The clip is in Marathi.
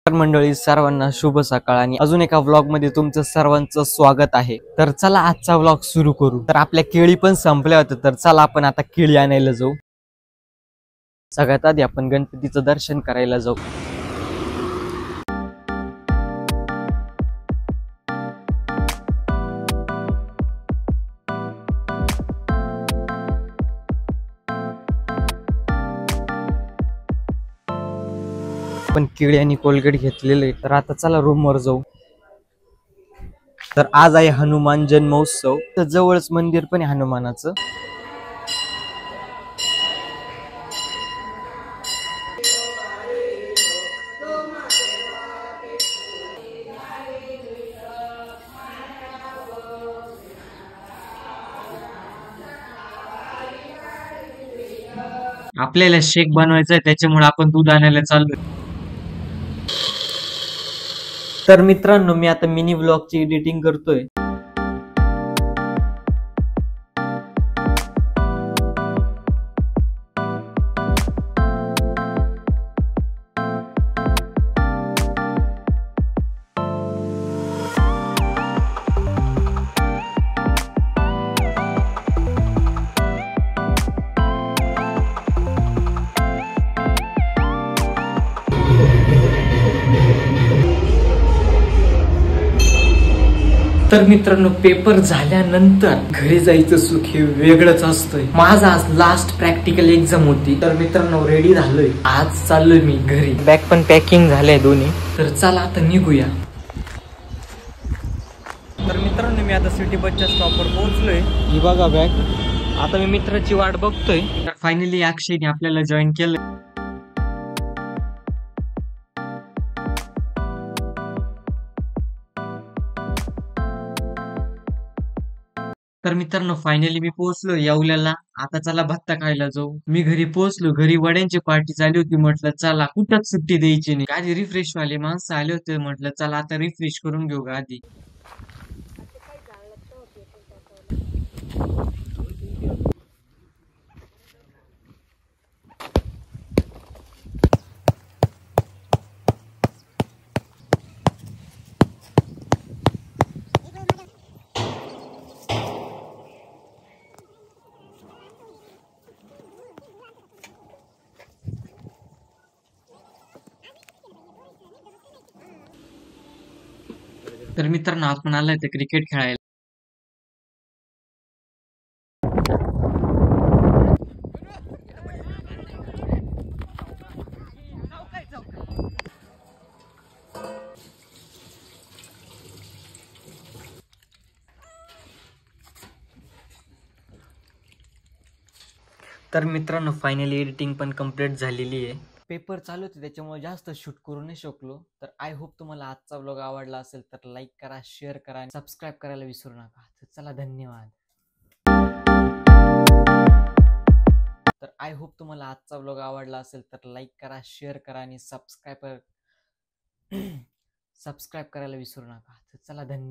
तर मंडळी सर्वांना शुभ सकाळ आणि अजून एका व्लॉग मध्ये तुमचं सर्वांचं स्वागत आहे। तर चला आजचा व्लॉग सुरू करू। तर आपल्या केळी पण संपल्या होत्या, तर चला आपण आता केळी आणायला जाऊ। सगळ्यात आधी आपण गणपतीचं दर्शन करायला जाऊ। पण केळी आणि कोलगेट घेतलेले, तर आता चला रूम वर जाऊ। तर आज आहे हनुमान जन्मोत्सव, तर जवळच मंदिर पण आहे हनुमानाचं। आपल्याला शेक बनवायचा आहे, त्याच्यामुळे आपण दूध आणायला चाललोय। तर मित्रांनो, मी आता मिनी व्लॉगची एडिटिंग करतोय। तर मित्रांनो, पेपर झाल्यानंतर घरी जायचं सुख हे वेगळंच असतंय। माझा आज लास्ट प्रॅक्टिकल एक्झाम होती, तर मित्रांनो रेडी झालोय, आज चाललोय मी घरी। बॅग पण पॅकिंग झालंय दोन्ही। तर चला आता निघूया। तर मित्रांनो, मी आता सिटी बसच्या स्टॉपवर पोहोचलोय। ही बघा बॅग। आता मी मित्राची वाट बघतोय। तर फायनली अक्षयने आपल्याला जॉईन केलं। तर मित्रांनो, फायनली मी पोहोचलो येवल्याला। आता चला भत्ता खायला जाऊ। मी घरी पोहोचलो, घरी वड्यांची पार्टी चालू होती। म्हटलं चला कुठंच सुट्टी द्यायची नाही। आधी रिफ्रेश वाले माणसं आले होते, म्हटलं चला आता रिफ्रेश करून घेऊ आधी। तर मित्रांनो, आपण आलाय तर क्रिकेट खेळायला। तर मित्रांनो, फायनली एडिटिंग पण कंप्लीट झालेली आहे। पेपर चालू होते त्याच्यामुळे जास्त शूट करू नाही शकलो। तर आय होप तुम्हाला आजचा व्लॉग आवडला असेल, तर लाईक करा, शेअर करा आणि सबस्क्राईब करायला विसरू नका। तर चला, धन्यवाद। तर आय होप तुम्हाला आजचा व्लॉग आवडला असेल, तर लाईक करा, शेअर करा आणि सबस्क्राईब करायला विसरू नका। तर चला, धन्यवाद।